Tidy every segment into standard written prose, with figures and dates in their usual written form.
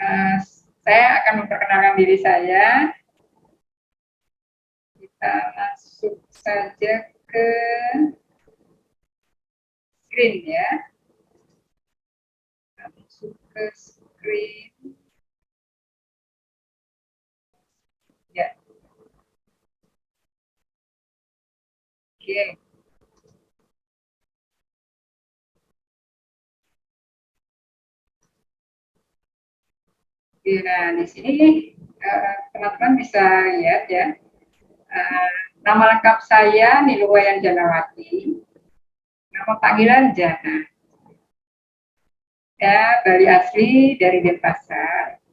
Uh, saya akan memperkenalkan diri saya. Kita masuk saja ke screen ya. Kita masuk ke screen. Ya. Oke. Nah, di sini teman-teman bisa lihat ya. Nama lengkap saya Niluwayan Janawati. Nama panggilan Jana. Ya, Bali asli dari Denpasar.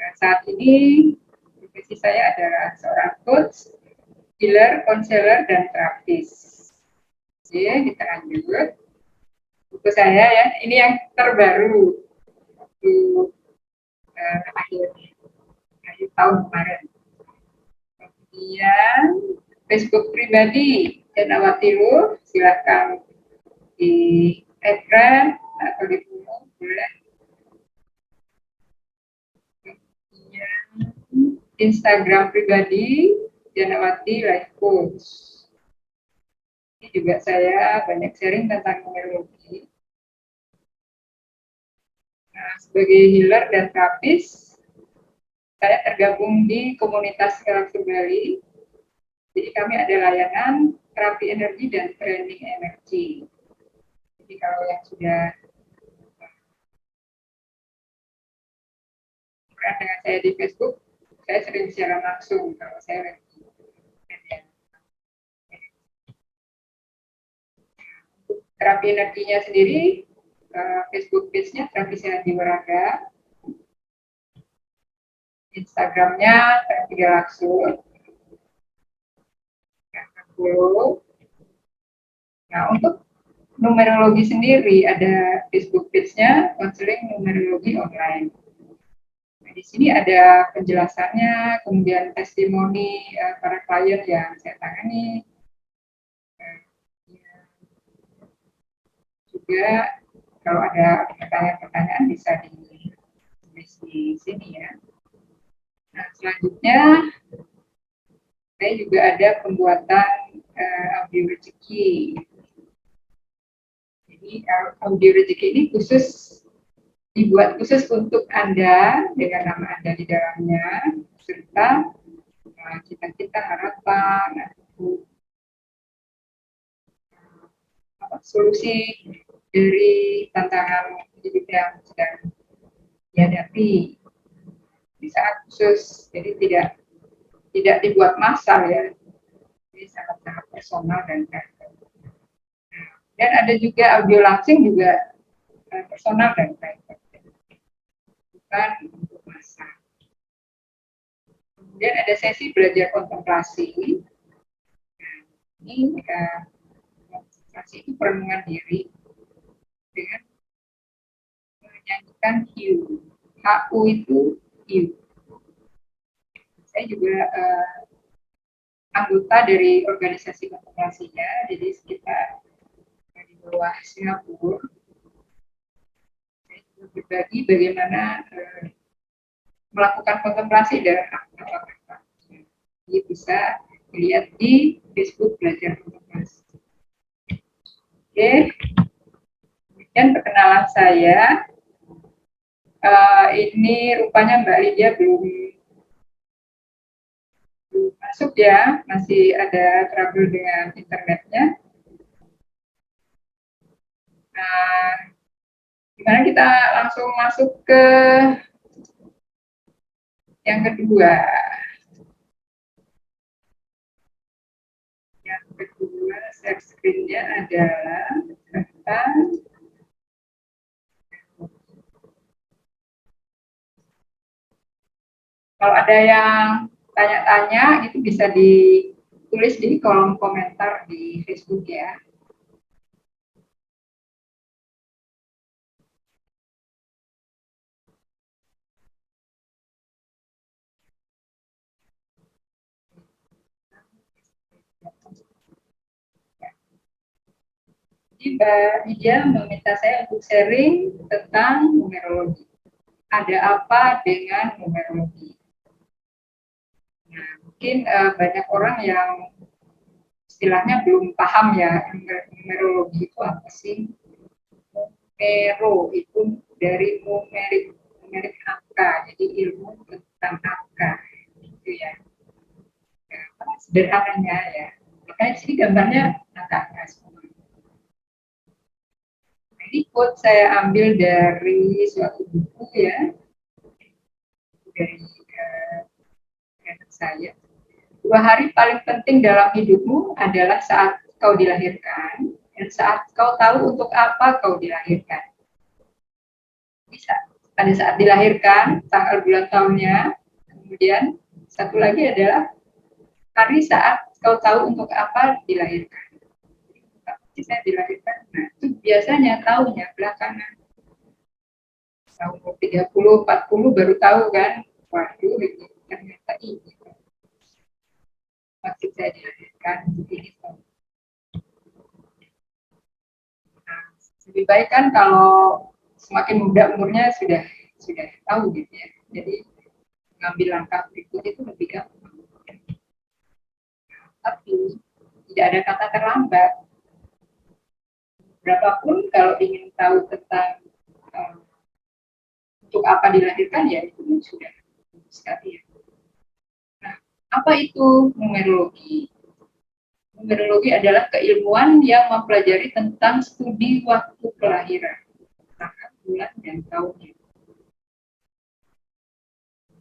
Nah, saat ini profesi saya adalah seorang coach, healer, konselor, dan terapis. Oke, kita lanjut. Buku saya ya, ini yang terbaru di akhir tahun kemarin. Kemudian Facebook pribadi Janawati Lu, silakan di add atau di follow boleh. Kemudian Instagram pribadi Janawati Life Coach. Ini juga saya banyak sharing tentang numerologi. Nah, sebagai healer dan terapis, saya tergabung di komunitas Galaxy Bali. Jadi kami ada layanan terapi energi dan training energi. Jadi kalau yang sudah pernah dengan saya di Facebook, saya sering siaran langsung kalau saya lagi. Terapi energinya sendiri, Facebook page-nya Terapi Sehat Jiwaraga, Instagram-nya Terapi Langsung. Nah, untuk numerologi sendiri ada Facebook page-nya konseling numerologi online. Nah, di sini ada penjelasannya, kemudian testimoni para klien yang saya tangani. Juga kalau ada pertanyaan-pertanyaan bisa ditulis di sini ya. Nah, selanjutnya saya juga ada pembuatan audio rezeki. Jadi audio rezeki ini dibuat khusus untuk Anda dengan nama Anda di dalamnya, serta cita-cita, harapan, solusi dari tantangan hidup yang sedang dihadapi di saat khusus. Jadi tidak dibuat massal ya, jadi sangat-sangat personal dan private. Dan ada juga audio langsing juga personal dan private, bukan untuk massal. Kemudian ada sesi belajar kontemplasi. Nah, ini kontemplasi itu perenungan diri dengan menyanyikan HU. HU itu HU. Saya juga anggota dari organisasi kontemplasinya, jadi sekitar di bawah Singapura. Saya juga berbagi bagaimana melakukan kontemplasi dalam apa-apa. Jadi bisa dilihat di Facebook Belajar Kontemplasi. Oke, kemudian perkenalan saya. Ini rupanya Mbak Lydia belum masuk ya, masih ada trouble dengan internetnya. Nah, gimana kita langsung masuk ke yang kedua. Yang kedua, share screen-nya adalah tentang kalau ada yang tanya-tanya itu bisa ditulis di kolom komentar di Facebook ya. Jadi Mbak Lydia meminta saya untuk sharing tentang numerologi. ada apa dengan numerologi. Nah, mungkin banyak orang yang istilahnya belum paham ya numerologi itu apa sih. Numero itu dari numerik angka, jadi ilmu tentang angka gitu ya. Sederhananya ya. Makanya di sini gambarnya angka-angka semua. Ini quote saya ambil dari suatu buku ya, dari saya. 2 hari paling penting dalam hidupmu adalah saat kau dilahirkan dan saat kau tahu untuk apa kau dilahirkan. Bisa pada saat dilahirkan, tanggal bulan tahunnya, kemudian satu lagi adalah hari saat kau tahu untuk apa dilahirkan. Tapi saya dilahirkan, nah itu biasanya tahunya belakangan. Tahun 30, 40 baru tahu kan, waduh ini ternyata ini. Waktu saya dilahirkan, ini. Nah, lebih baik kan kalau semakin muda umurnya sudah tahu gitu ya. Jadi mengambil langkah berikut itu lebih gampang. Tapi tidak ada kata terlambat. Berapapun kalau ingin tahu tentang untuk apa dilahirkan ya itu sudah sekali ya. Nah, apa itu numerologi? Numerologi adalah keilmuan yang mempelajari tentang studi waktu kelahiran, tanggal, bulan, dan tahunnya.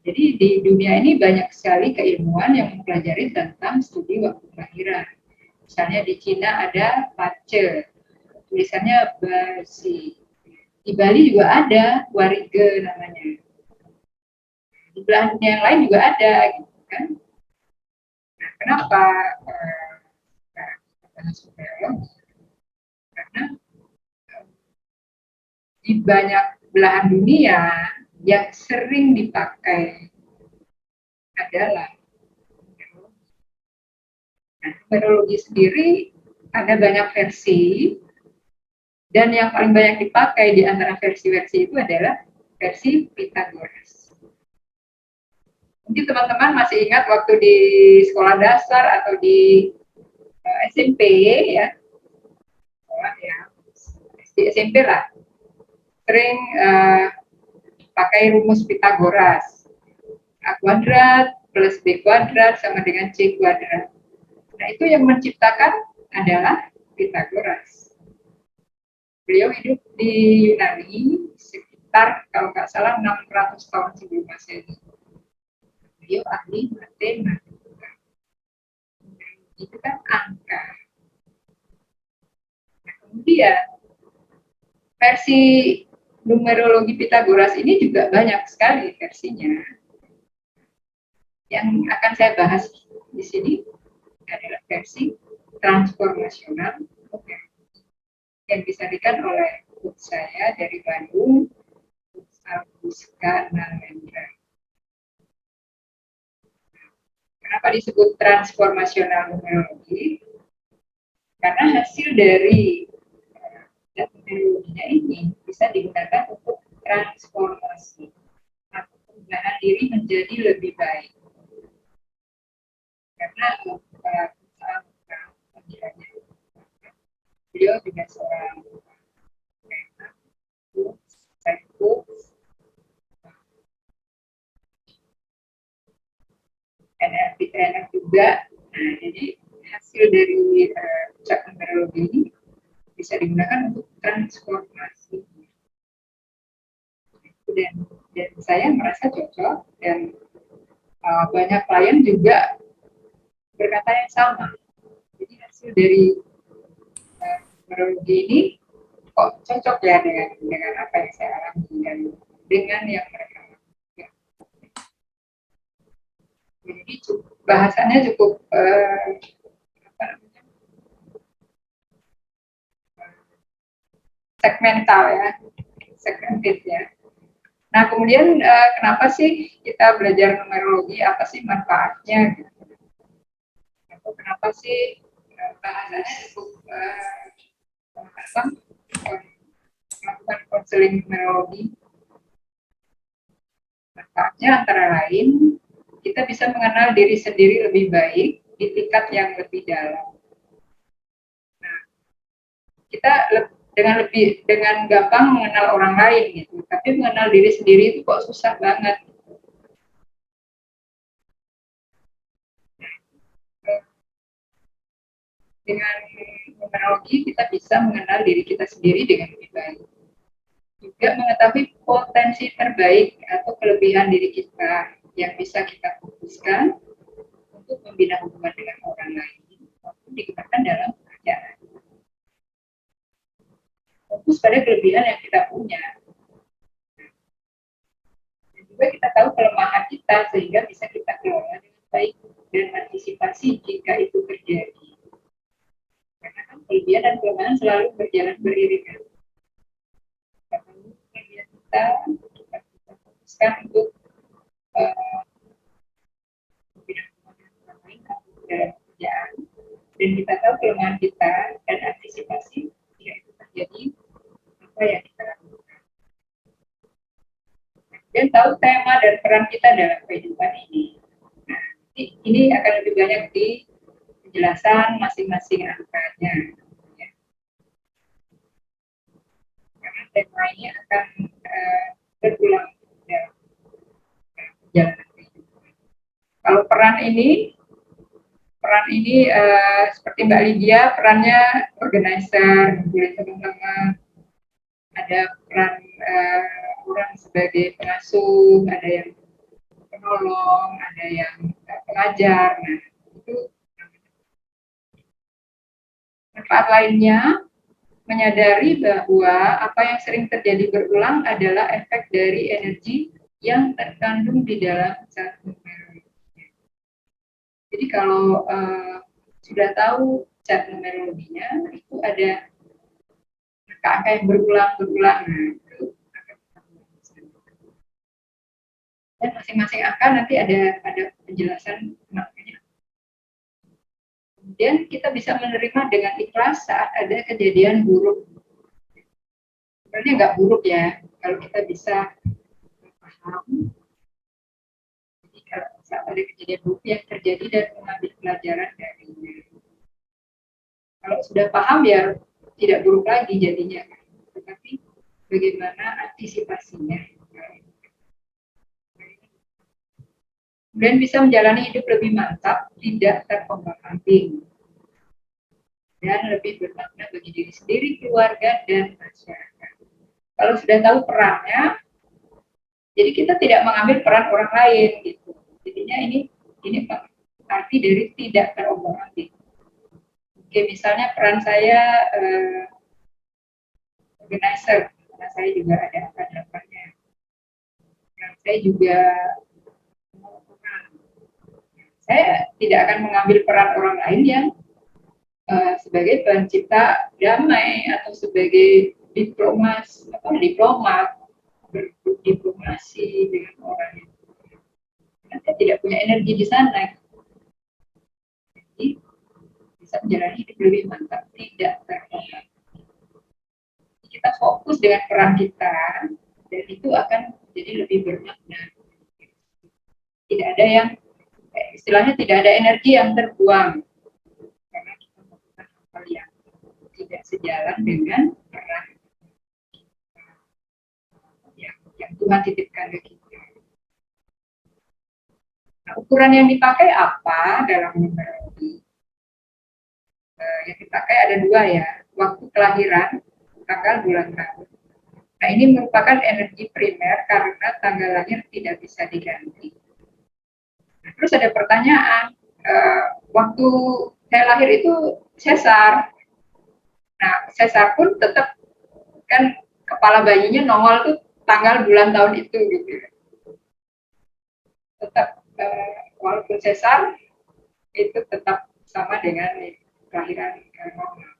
Jadi di dunia ini banyak sekali keilmuan yang mempelajari tentang studi waktu kelahiran. Misalnya di Cina ada Pace, tulisannya Basi. Di Bali juga ada Warige namanya. Di belahan dunia yang lain juga ada, gitu kan? Nah, kenapa? Karena di banyak belahan dunia yang sering dipakai adalah numerologi sendiri ada banyak versi dan yang paling banyak dipakai di antara versi-versi itu adalah versi Pythagoras. Mungkin teman-teman masih ingat waktu di sekolah dasar atau di SMP ya, di SMP lah, sering pakai rumus Pythagoras. A kuadrat plus B kuadrat sama dengan C kuadrat. Nah, itu yang menciptakan adalah Pythagoras. Beliau hidup di Yunani sekitar kalau nggak salah 600 tahun sebelum Masehi. Beliau ahli matematika. Itu kan angka. Nah, kemudian versi numerologi Pythagoras ini juga banyak sekali versinya. Yang akan saya bahas di sini adalah versi transformasional yang disajikan oleh guru saya dari Bandung, Aguska Nalendra. Kenapa disebut transformasional numerologi? Karena hasil dari numerologinya ini bisa digunakan untuk transformasi atau perubahan diri menjadi lebih baik. Karena beliau juga seorang NLP trainer juga. Nah, jadi hasil dari ucap numerologi ini bisa digunakan untuk transformasi. Dan saya merasa cocok dan banyak klien juga berkata yang sama. Jadi hasil dari numerologi ini kok cocok ya dengan apa yang saya alami dan dengan yang mereka lakukan. Jadi bahasannya cukup segmental ya, segmented ya. Nah, kemudian kenapa sih kita belajar numerologi? Apa sih manfaatnya? Atau kenapa sih bahasanya cukup melakukan konseling numerologi? Manfaatnya antara lain, kita bisa mengenal diri sendiri lebih baik di tingkat yang lebih dalam. Nah, kita dengan gampang mengenal orang lain gitu, tapi mengenal diri sendiri itu kok susah banget. Dengan numerologi kita bisa mengenal diri kita sendiri dengan lebih baik. Juga mengetahui potensi terbaik atau kelebihan diri kita yang bisa kita fokuskan untuk membina hubungan dengan orang lain maupun digunakan dalam pekerjaan. Fokus pada kelebihan yang kita punya. Dan juga kita tahu kelemahan kita sehingga bisa kita kelola dengan baik dan antisipasi jika itu terjadi. Karena kan kelebihan dan kelemahan selalu berjalan beriringan. Kelebihan kita bisa fokuskan untuk membina hubungan dengan orang lain atau dalam pekerjaan. Dan kita tahu kelemahan kita dan antisipasi jika itu terjadi apa yang kita lakukan. Dan tahu tema dan peran kita dalam kehidupan ini. Nah, ini akan lebih banyak di penjelasan masing-masing angkanya. Ya. Karena tema ini akan berulang dalam perjalanan kehidupan. Kalau peran ini seperti Mbak Lydia, perannya organizer, ngumpulin teman-teman, ada peran orang sebagai pengasuh, ada yang penolong, ada yang pengajar. Nah, itu manfaat lainnya menyadari bahwa apa yang sering terjadi berulang adalah efek dari energi yang terkandung di dalam zat numerologi. Jadi kalau sudah tahu zat numerologinya, itu ada angka-angka yang berulang-berulang. Nah, itu dan masing-masing angka nanti ada penjelasan maknanya. Kemudian kita bisa menerima dengan ikhlas saat ada kejadian buruk. Sebenarnya nggak buruk ya, kalau kita bisa paham. Jadi kalau saat ada kejadian buruk yang terjadi dan mengambil pelajaran darinya. Kalau sudah paham ya tidak buruk lagi jadinya. Tetapi bagaimana antisipasinya? Kemudian bisa menjalani hidup lebih mantap, tidak terombang-ambing, dan lebih bermakna bagi diri sendiri, keluarga, dan masyarakat. Kalau sudah tahu perannya, jadi kita tidak mengambil peran orang lain gitu. Jadinya ini arti dari tidak terombang-ambing. Oke, misalnya peran saya organizer, karena saya juga ada apa-apanya. Peran saya juga saya tidak akan mengambil peran orang lain yang sebagai pencipta damai atau sebagai diplomat berdiplomasi dengan orang yang saya tidak punya energi di sana. Jadi bisa menjalani hidup lebih mantap, tidak terombang. Kita fokus dengan peran kita dan itu akan jadi lebih bermakna. Tidak ada yang istilahnya tidak ada energi yang terbuang karena kita melakukan hal yang tidak sejalan dengan peran yang Tuhan titipkan ke kita. Nah, ukuran yang dipakai apa dalam numerologi? Yang dipakai ada dua ya, waktu kelahiran, tanggal, bulan, tahun. Nah, ini merupakan energi primer karena tanggal lahir tidak bisa diganti. Nah, terus ada pertanyaan, waktu saya lahir itu sesar. Nah, sesar pun tetap kan kepala bayinya nongol tuh tanggal, bulan, tahun itu gitu. Tetap walaupun sesar itu tetap sama dengan kelahiran normal.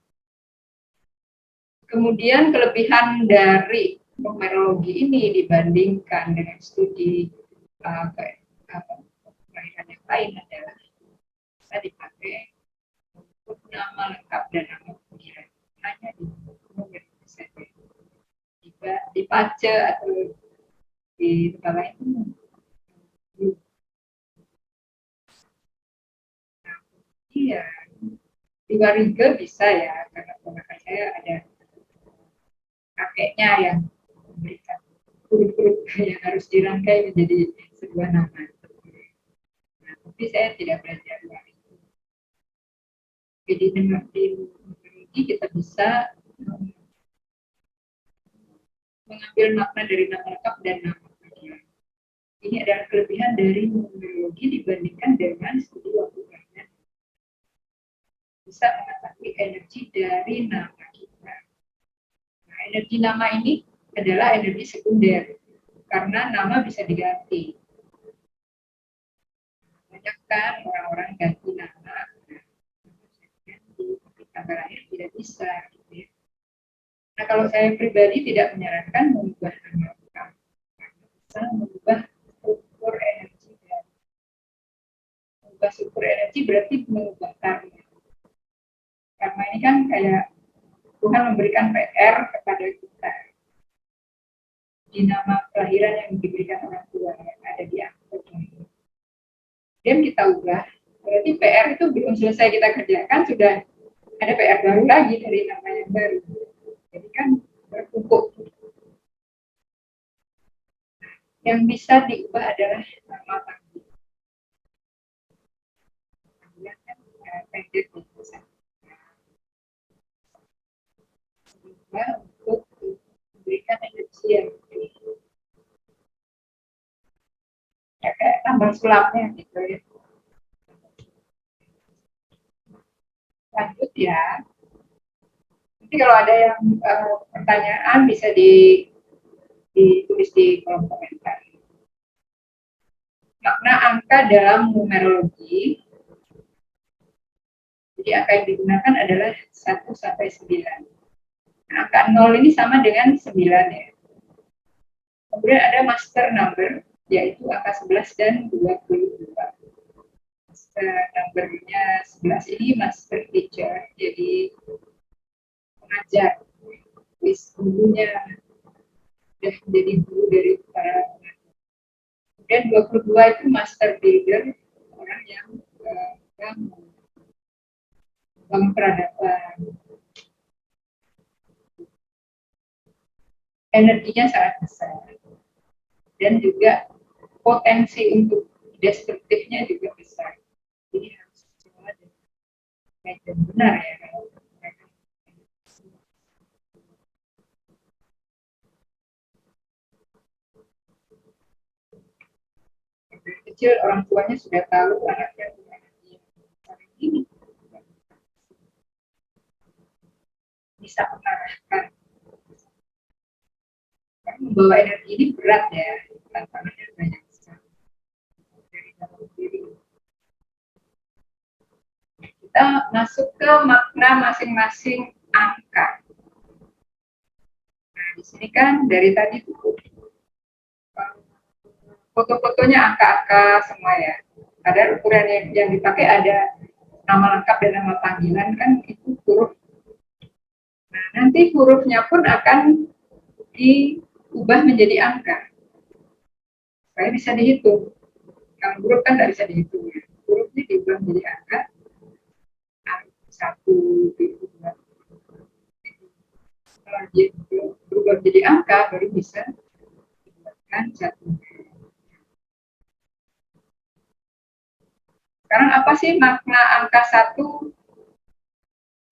Kemudian kelebihan dari numerologi ini dibandingkan dengan studi kelahiran yang lain adalah bisa dipakai untuk nama lengkap dan nama panggilan hanya di numerologi saja. Di pace atau di tempat lain luar Riga bisa ya, karena ponakan saya ada kakeknya yang memberikan huruf-huruf yang harus dirangkai menjadi sebuah nama. Nah, tapi saya tidak belajar luar itu. Jadi dengan numerologi kita bisa mengambil makna dari nama lengkap dan nama panggilan. Ini adalah kelebihan dari numerologi dibandingkan dengan studi waktu banyak. Bisa mengetahui energi dari nama kita. Nah, energi nama ini adalah energi sekunder karena nama bisa diganti. Banyak kan orang-orang ganti nama, tapi tanggal lahir tidak bisa. Gitu ya. Nah, kalau saya pribadi tidak menyarankan mengubah nama lengkap, bisa mengubah struktur energi. Mengubah struktur energi berarti mengubah karma. Karma ini kan kayak Tuhan memberikan PR kepada kita di nama kelahiran yang diberikan orang tua yang ada di akte. Kemudian kita ubah, berarti PR itu belum selesai kita kerjakan, sudah ada PR baru lagi dari nama yang baru. Jadi kan bertumpuk. Yang bisa diubah adalah nama panggilan. Panggilan kan pendek gitu. Sehingga untuk memberikan energi yang ya, kayak tambah sulapnya gitu ya. Lanjut ya. Nanti kalau ada yang pertanyaan bisa ditulis di kolom komentar. Makna angka dalam numerologi. Jadi angka yang digunakan adalah 1 sampai 9. Nah, angka 0 ini sama dengan 9 ya. Kemudian ada master number, yaitu angka 11 dan 22. Master numbernya 11 ini master teacher, jadi pengajar. Gurunya sudah menjadi guru dari para pengajar. Kemudian 22 itu master builder, orang yang membangun peradaban. Energinya sangat besar. Dan juga potensi untuk destruktifnya juga besar. Jadi harus semua baik dan benar ya kalau mereka. Dari kecil orang tuanya sudah tahu anaknya punya energi ini bisa mengarahkan. Karena membawa energi ini berat ya, tantangannya banyak sekali dari dalam diri. Kita masuk ke makna masing-masing angka. Nah, di sini kan dari tadi foto-fotonya angka-angka semua ya. Ada ukuran yang dipakai ada nama lengkap dan nama panggilan kan itu huruf. Nah, nanti hurufnya pun akan diubah menjadi angka. Supaya bisa dihitung. Kalau huruf kan tidak bisa dihitung ya. Hurufnya diubah menjadi angka. 1, 2. Setelah dia berubah menjadi angka, baru bisa dibuatkan 1. Sekarang apa sih makna angka 1?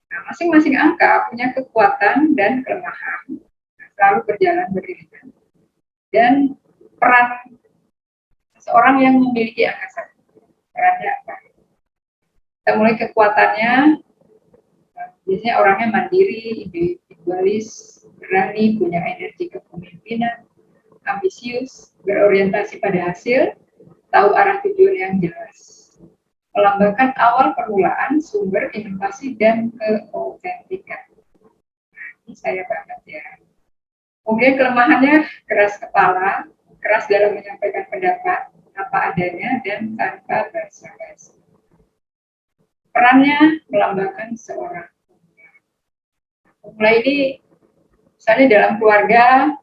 Nah, masing-masing angka punya kekuatan dan kelemahan, selalu berjalan beriringan. Dan peran seseorang yang memiliki angka 1, perannya apa? Kita mulai kekuatannya, biasanya orangnya mandiri, individualis, berani, punya energi kepemimpinan, ambisius, berorientasi pada hasil, tahu arah tujuan yang jelas. Melambangkan awal permulaan, sumber inovasi, dan keautentikan. Nah, ini saya banget ya. Kemudian kelemahannya keras kepala, keras dalam menyampaikan pendapat, apa adanya, dan tanpa basa-basi. Perannya melambangkan seorang pemula ini, misalnya dalam keluarga,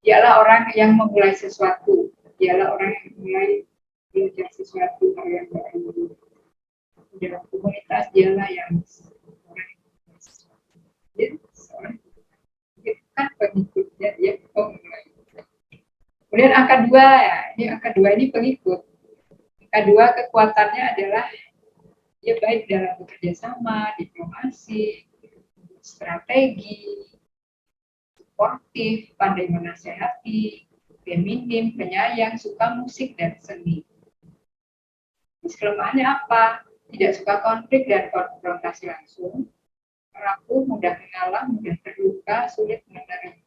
dialah orang yang memulai sesuatu, dialah orang yang mulai belajar sesuatu hal yang baru. dalam komunitas dialah yang jadi seorang itu kan pengikutnya dia pemulai. Kemudian angka 2 ya, ini angka 2 ini pengikut. Angka 2 kekuatannya adalah dia baik dalam bekerja sama, diplomasi, strategi, sportif, pandai menasehati, feminim, penyayang, suka musik dan seni. Terus kelemahannya apa? Tidak suka konflik dan konfrontasi langsung, rapuh, mudah mengalah, mudah terluka, sulit menerima.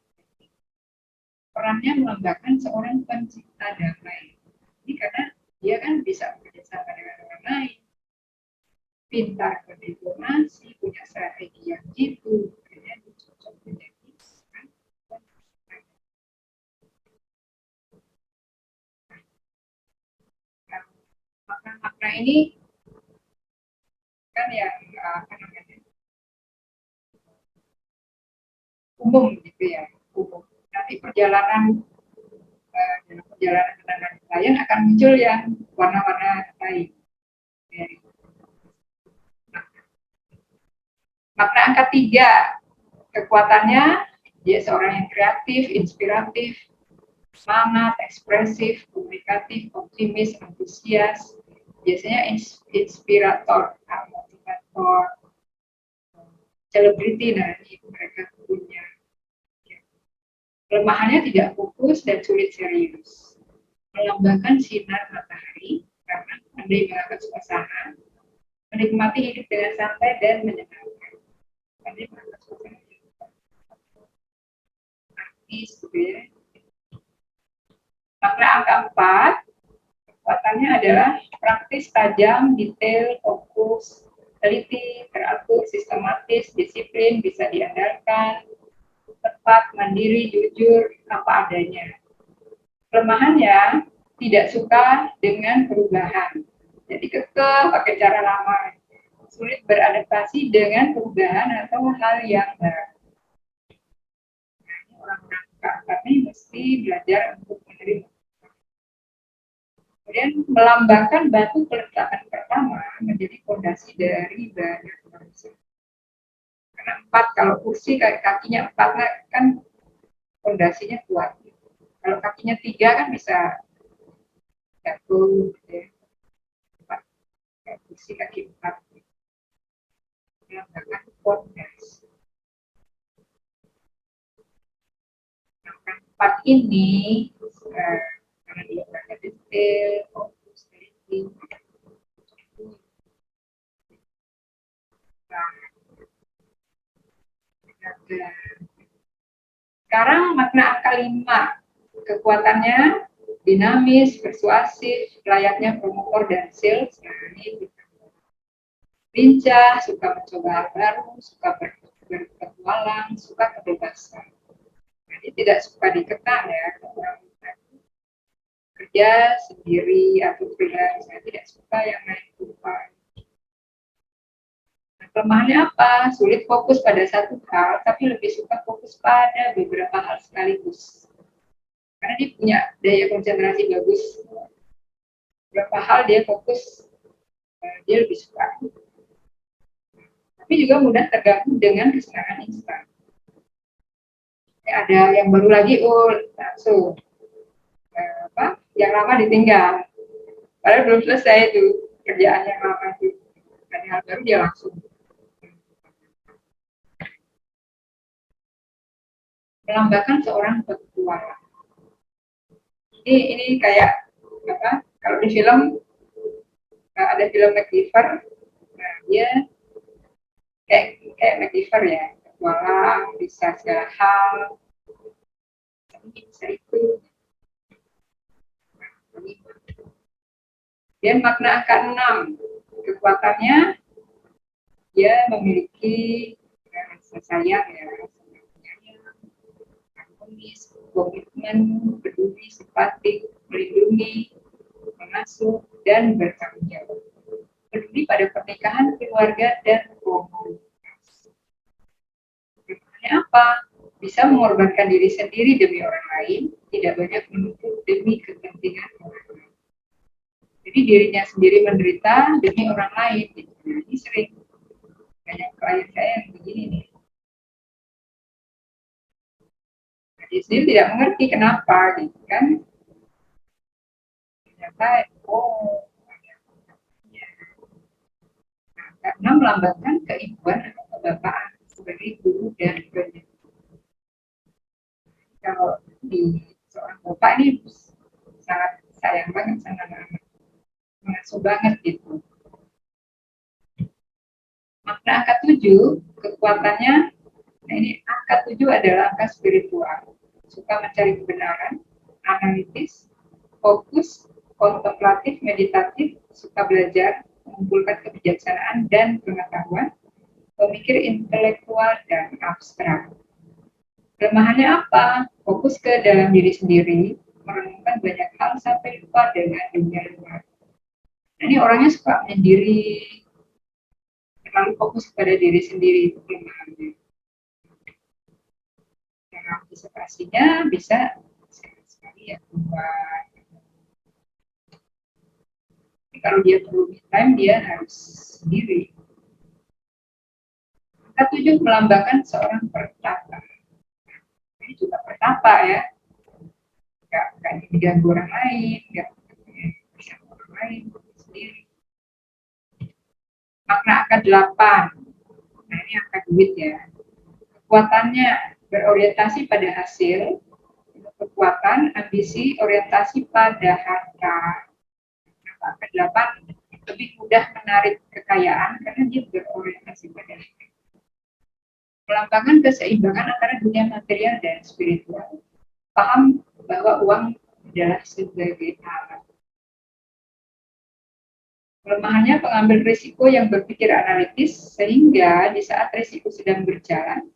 Perannya melambangkan seorang pencipta damai. Ini karena dia kan bisa bekerjasama dengan orang lain, pintar berdiplomasi, punya strategi yang jitu, kemudian cocok menjadi makna-makna ini kan yang apa namanya umum gitu ya, umum. Nanti dalam perjalanan dengan klien akan muncul yang warna-warna lain. Makna angka 3, kekuatannya dia seorang yang kreatif, inspiratif, semangat, ekspresif, komunikatif, optimis, antusias, biasanya inspirator, motivator, selebriti. Nah, ini mereka punya. Kelemahannya tidak fokus dan sulit serius. Melambangkan sinar matahari karena pandai mengangkat suasana, menikmati hidup dengan santai dan menyenangkan. Pandai mengangkat suasana. Artis, gitu ya. Makna angka 4, kekuatannya adalah praktis, tajam, detail, fokus, teliti, teratur, sistematis, disiplin, bisa diandalkan, tepat, mandiri, jujur, apa adanya. Kelemahannya tidak suka dengan perubahan. Jadi kekeh pakai cara lama. Sulit beradaptasi dengan perubahan atau hal yang baru. Nah, ini orang-orang keempat ini mesti belajar untuk menerima. Kemudian melambangkan batu peletakan pertama menjadi fondasi dari banyak manusia. Karena 4, kalau kursi kakinya 4 kan fondasinya kuat. Kalau kakinya 3 kan bisa jatuh, gitu ya. 4, kursi kaki 4. Melambangkan fondasi. Nah, 4 ini karena dia berada detail, fokus, teliti, sekarang makna angka 5, kekuatannya dinamis, persuasif, layaknya promotor dan sales. Nah, ini lincah, suka mencoba hal baru, suka berpetualang, suka kebebasan. Jadi tidak suka dikekang ya, kerja sendiri atau freelance, saya tidak suka yang naik turun. Kelemahannya apa? Sulit fokus pada satu hal, tapi lebih suka fokus pada beberapa hal sekaligus. Karena dia punya daya konsentrasi bagus. Beberapa hal dia fokus, dia lebih suka. Tapi juga mudah terganggu dengan kesenangan instan. Ada yang baru lagi, langsung. Yang lama ditinggal. Padahal belum selesai itu kerjaan yang lama itu. Dan hal baru dia langsung. Melambangkan seorang petualang. Ini kayak apa? Kalau di film ada film MacGyver, nah dia kayak MacGyver ya, petualang, bisa segala hal, bisa itu. Dan makna angka 6, kekuatannya dia memiliki rasa sayang ya, harmonis, komitmen, peduli, simpatik, melindungi, mengasuh, dan bertanggung jawab. Peduli pada pernikahan, keluarga, dan komunitas. Kemudiannya apa? Bisa mengorbankan diri sendiri demi orang lain, tidak banyak menuntut demi kepentingan orang lain. Jadi dirinya sendiri menderita demi orang lain. Nah, ini sering banyak klien saya yang begini nih. Nah, dia sendiri tidak mengerti kenapa gitu kan. Ternyata oh ya, nah, karena melambangkan keibuan atau kebapaan sebagai guru dan pendidik. Kalau di seorang bapak ini sangat sayang banget sama anak, mengasuh banget gitu. Makna angka 7, kekuatannya, nah ini angka 7 adalah angka spiritual, suka mencari kebenaran, analitis, fokus, kontemplatif, meditatif, suka belajar, mengumpulkan kebijaksanaan dan pengetahuan, pemikir intelektual dan abstrak. Kelemahannya apa? Fokus ke dalam diri sendiri, merenungkan banyak hal sampai lupa dengan dunia luar. Nah, ini orangnya suka menyendiri, terlalu fokus pada diri sendiri, itu kelemahannya. Cara antisipasinya bisa sekali-sekali ya keluar. Kalau dia perlu me time, dia harus sendiri. Angka 7 melambangkan seorang pertapa. Ini juga pertapa ya, nggak diganggu orang lain, nggak bersama orang lain, sendiri. Makna angka 8, nah ini angka duit ya. Kekuatannya berorientasi pada hasil, kekuatan, ambisi, orientasi pada harta. Angka 8 lebih mudah menarik kekayaan karena dia berorientasi pada harta. Melambangkan keseimbangan antara dunia material dan spiritual. Paham bahwa uang adalah sebagai alat. Kelemahannya pengambil risiko yang berpikir analitis, sehingga di saat risiko sedang berjalan,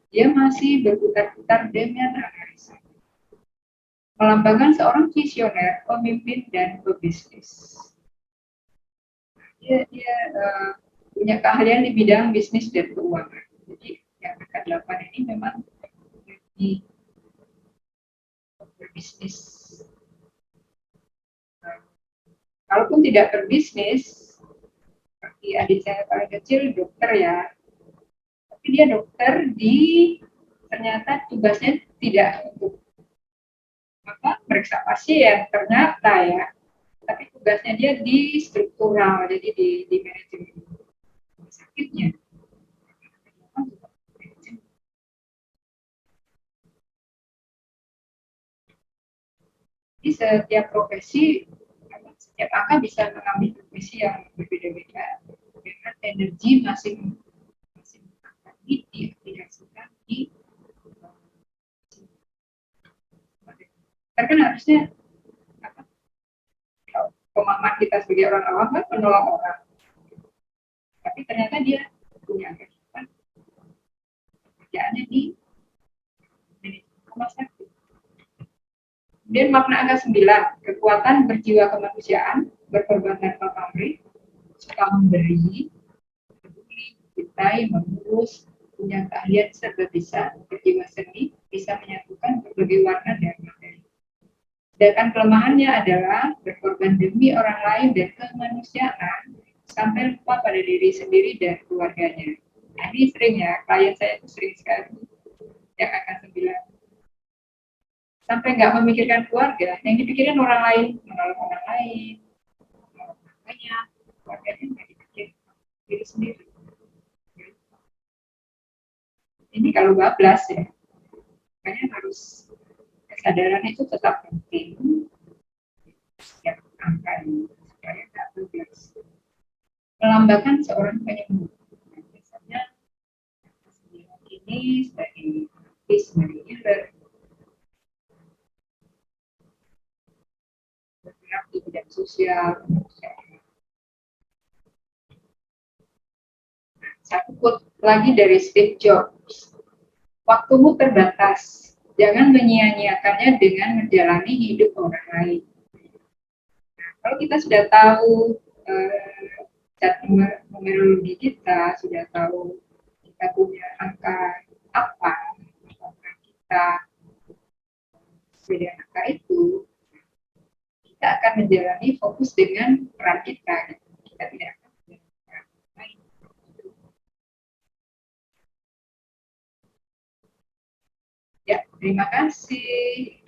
dia masih berputar-putar dengan analisa. Melambangkan seorang visioner, pemimpin, dan pebisnis. Dia punya keahlian di bidang bisnis dan keuangan. Jadi yang angka 8 ini memang di berbisnis. Kalaupun tidak berbisnis, seperti adik saya paling kecil dokter ya, tapi dia dokter di ternyata tugasnya tidak untuk periksa pasien ternyata ya, tapi tugasnya dia di struktural, jadi di manajemen sakitnya. Jadi setiap profesi, setiap angka bisa mengambil profesi yang berbeda-beda dengan energi masing-masing angka ini diaplikasikan di kan harusnya pemahaman kita sebagai orang awam kan menolong orang, tapi ternyata dia punya kehidupan pekerjaannya di rumah sakit. Kemudian makna angka 9, kekuatan berjiwa kemanusiaan, berkorban tanpa pamrih, suka memberi, peduli, cintai, mengurus, punya keahlian serba bisa, berjiwa seni, bisa menyatukan berbagai warna dan materi. Sedangkan kelemahannya adalah berkorban demi orang lain dan kemanusiaan, sampai lupa pada diri sendiri dan keluarganya. Nah, ini sering ya, klien saya itu sering sekali yang akan 9. Sampai nggak memikirkan keluarga, yang dipikirin orang lain, menolong orang lain, menolong keluarganya, keluarganya nggak dipikir diri sendiri. Ini kalau bablas ya, makanya harus kesadaran itu tetap penting setiap angka ini supaya nggak bablas. Melambangkan seorang penyembuh. Nah, biasanya ini sebagai artis, sebagai healer, bergerak di bidang sosial. Satu quote lagi dari Steve Jobs. Waktumu terbatas. Jangan menyia-nyiakannya dengan menjalani hidup orang lain. Nah, kalau kita sudah tahu numerologi kita, sudah tahu kita punya angka apa, angka kita beda angka itu, kita akan menjalani fokus dengan peran kita. Kita tidak akan menjalani peran lain. Ya, terima kasih.